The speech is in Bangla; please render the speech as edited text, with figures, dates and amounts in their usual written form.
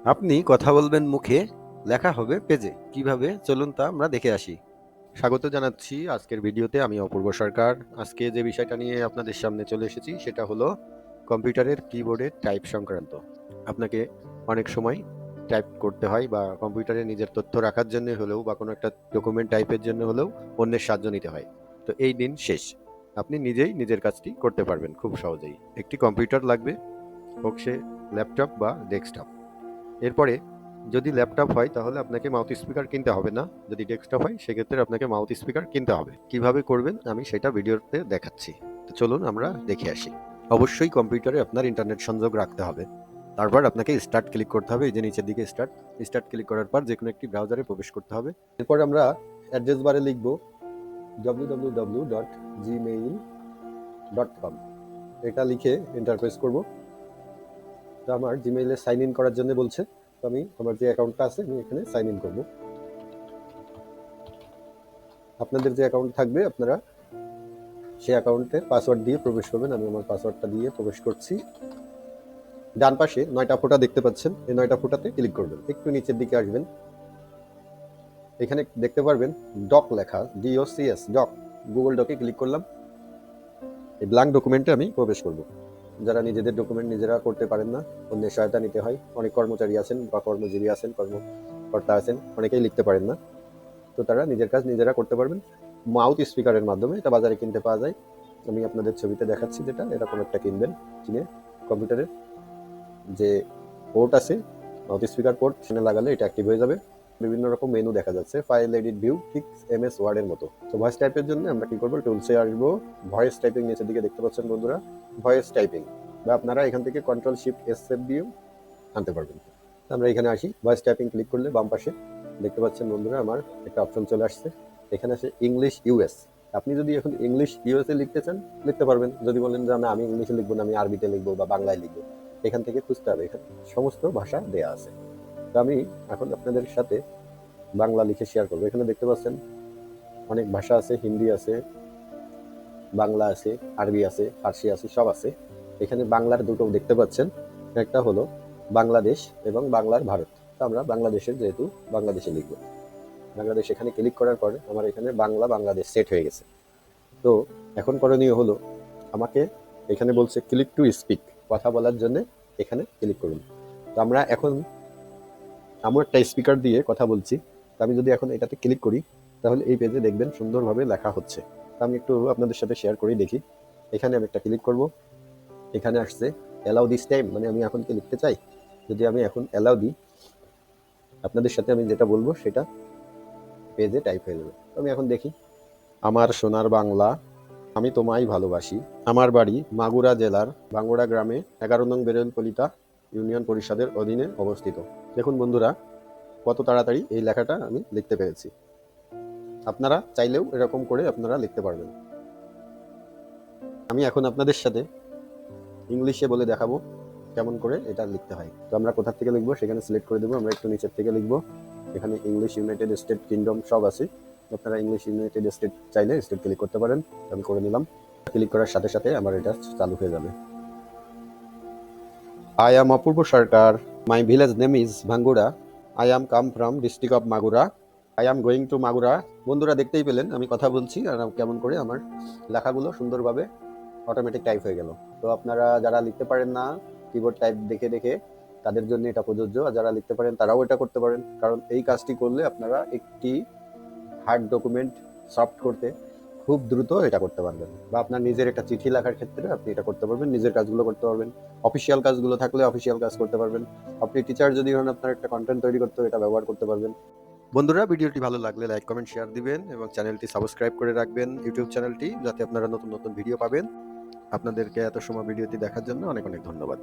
আপনি কথা বলবেন মুখে, লেখা হবে পেজে। কিভাবে চলুন তা আমরা দেখে আসি। স্বাগত জানাচ্ছি আজকের ভিডিওতে। আমি অপূর্ব সরকার। আজকে যে বিষয়টা নিয়ে আপনাদের সামনে চলে এসেছি সেটা হলো কম্পিউটারের কিবোর্ডে টাইপ সংক্রান্ত। আপনাকে অনেক সময় টাইপ করতে হয় বা কম্পিউটারে নিজের তথ্য রাখার জন্য হলেও বা কোনো একটা ডকুমেন্ট টাইপের জন্য হলেও অন্যের সাহায্য নিতে হয়। তো এই দিন শেষ। আপনি নিজেই নিজের কাজটি করতে পারবেন খুব সহজেই। একটি কম্পিউটার লাগবে, হোক সে ল্যাপটপ বা ডেস্কটপ। এরপরে যদি ল্যাপটপ হয় তাহলে আপনাকে মাউথ স্পিকার কিনতে হবে না। যদি ডেস্কটপ হয় সেক্ষেত্রে আপনাকে মাউথ স্পিকার কিনতে হবে। কিভাবে করবেন আমি সেটা ভিডিওতে দেখাচ্ছি। তো চলুন আমরা দেখে আসি। অবশ্যই কম্পিউটারে আপনার ইন্টারনেট সংযোগ রাখতে হবে। তারপর আপনাকে স্টার্ট ক্লিক করতে হবে। এই যে নিচের দিকে স্টার্ট স্টার্ট ক্লিক করার পর যে কোনো একটি ব্রাউজারে প্রবেশ করতে হবে। এরপর আমরা অ্যাড্রেস বারে লিখব www.gmail.com। এটা লিখে এন্টার প্রেস করব। তো আমার জিমেইলে সাইন ইন করার জন্য বলছে। তো আমি আমার যে অ্যাকাউন্টটা আছে আমি এখানে সাইন ইন করব। আপনাদের যে অ্যাকাউন্ট থাকবে আপনারা সেই অ্যাকাউন্টে পাসওয়ার্ড দিয়ে প্রবেশ করবেন। আমি আমার পাসওয়ার্ডটা দিয়ে প্রবেশ করছি। ডান পাশে 9টা ফোঁটা দেখতে পাচ্ছেন, এই 9টা ফোঁটাতে ক্লিক করবেন। একটু নিচের দিকে আসবেন, এখানে দেখতে পারবেন ডক লেখা, DOCS ডক। গুগল ডকে ক্লিক করলাম। এই ব্ল্যাঙ্ক ডকুমেন্টে আমি প্রবেশ করব। যারা নিজেদের ডকুমেন্ট নিজেরা করতে পারেন না, অন্যের সহায়তা নিতে হয়। অনেক কর্মচারী আছেন বা কর্মজীবী আছেন, কর্মকর্তা আছেন, অনেকেই লিখতে পারেন না। তো তারা নিজের কাজ নিজেরা করতে পারবেন মাউথ স্পিকারের মাধ্যমে। এটা বাজারে কিনতে পাওয়া যায়। আমি আপনাদের ছবিতে দেখাচ্ছি যেটা, এরকম একটা কিনবেন। কিনে কম্পিউটারের যে পোর্ট আছে, মাউথ স্পিকার পোর্ট, সেখানে লাগালে এটা অ্যাক্টিভ হয়ে যাবে। বিভিন্ন রকম মেনু দেখা যাচ্ছে, ফাইল, এডিট, ভিউ, ঠিক MS ওয়ার্ডের মতো। তো ভয়েস টাইপের জন্য আমরা কি করবো, টুলসে আসবো, ভয়েস টাইপিং নিচের দিকে দেখতে পাচ্ছেন বন্ধুরা, ভয়েস টাইপিং। বা আপনারা এখান থেকে Ctrl+Shift+S দিয়েও আনতে পারবেন। আমরা এখানে আসি, ভয়েস টাইপিং ক্লিক করলে বাম পাশে দেখতে পাচ্ছেন বন্ধুরা আমার একটা অপশন চলে আসছে। এখানে আছে ইংলিশ US। আপনি যদি এখন ইংলিশ USA লিখতে চান লিখতে পারবেন। যদি বলেন যে আমি ইংলিশে লিখবো না, আমি আরবিতে লিখবো বা বাংলায় লিখবো, এখান থেকে খুঁজতে হবে। এখানে সমস্ত ভাষা দেয়া আছে। তো আমি এখন আপনাদের সাথে বাংলা লিখে শেয়ার করবো। এখানে দেখতে পাচ্ছেন অনেক ভাষা আছে, হিন্দি আছে, বাংলা আছে, আরবি আছে, ফার্সি আছে, সব আছে। এখানে বাংলার দুটো দেখতে পাচ্ছেন, একটা হলো বাংলাদেশ এবং বাংলার ভারত। তো আমরা বাংলাদেশের যেহেতু বাংলাদেশে লিখবো। বাংলাদেশ এখানে ক্লিক করার পরে আমার এখানে বাংলাদেশ সেট হয়ে গেছে। তো এখন করণীয় হলো, আমাকে এখানে বলছে ক্লিক টু স্পিক, কথা বলার জন্য এখানে ক্লিক করুন। তো আমরা এখন আমার একটা স্পিকার দিয়ে কথা বলছি। তো আমি যদি এখন এটাতে ক্লিক করি তাহলে এই পেজে দেখবেন সুন্দরভাবে লেখা হচ্ছে। তো আমি একটু আপনাদের সাথে শেয়ার করেই দেখি। এখানে আমি একটা ক্লিক করব। এখানে আসছে অ্যালাউ দিস টাইম, মানে আমি এখন কি লিখতে চাই। যদি আমি এখন অ্যালাউ দিই, আপনাদের সাথে আমি যেটা বলবো সেটা পেজে টাইপ হয়ে যাবে। তো আমি এখন দেখি, আমার সোনার বাংলা, আমি তোমায় ভালোবাসি, আমার বাড়ি মাগুরা জেলার বাঙ্গুড়া গ্রামে, 11 নং বেরেলকলিতা ইউনিয়ন পরিষদের অধীনে অবস্থিত। দেখুন বন্ধুরা, কত তাড়াতাড়ি এই লেখাটা আমি লিখতে পেরেছি। আপনারা চাইলেও এরকম করে আপনারা লিখতে পারবেন। আমি এখন আপনাদের সাথে ইংলিশে বলে দেখাবো কেমন করে এটা লিখতে হয়। তো আমরা কোথা থেকে লিখবো সেখানে সিলেক্ট করে দেবো। আমরা একটু নিচের থেকে লিখবো। এখানে ইংলিশ, ইউনাইটেড স্টেট, কিংডম সব আছে। আপনারা ইংলিশ, ইউনাইটেড স্টেট চাইলে স্টেট ক্লিক করতে পারেন। আমি করে নিলাম। ক্লিক করার সাথে সাথে আমার এটা চালু হয়ে যাবে। I am Apurva Sarkar. My village name is Bangura. I am come from district of Magura. I am going to Magura. বন্ধুরা দেখতেই পেলেন আমি কথা বলছি আর কেমন করে আমার লেখাগুলো সুন্দরভাবে অটোমেটিক টাইপ হয়ে গেল। তো আপনারা যারা লিখতে পারেন না কিবোর্ড টাইপ দেখে দেখে, তাদের জন্য এটা প্রযোজ্য। আর যারা লিখতে পারেন তারাও এটা করতে পারেন, কারণ এই কাজটি করলে আপনারা একটি হার্ড ডকুমেন্ট সফট করতে খুব দ্রুত এটা করতে পারবেন। বা আপনার নিজের একটা চিঠি লেখার ক্ষেত্রে আপনি এটা করতে পারবেন, নিজের কাজগুলো করতে পারবেন। অফিসিয়াল কাজগুলো থাকলে অফিসিয়াল কাজ করতে পারবেন। আপনি টিচার যদি হন, আপনার একটা কন্টেন্ট তৈরি করতে এটা ব্যবহার করতে পারবেন। বন্ধুরা, ভিডিওটি ভালো লাগলে লাইক, কমেন্ট, শেয়ার দিবেন এবং চ্যানেলটি সাবস্ক্রাইব করে রাখবেন, ইউটিউব চ্যানেলটি, যাতে আপনারা নতুন নতুন ভিডিও পাবেন। আপনাদেরকে এত সময় ভিডিওটি দেখার জন্য অনেক অনেক ধন্যবাদ।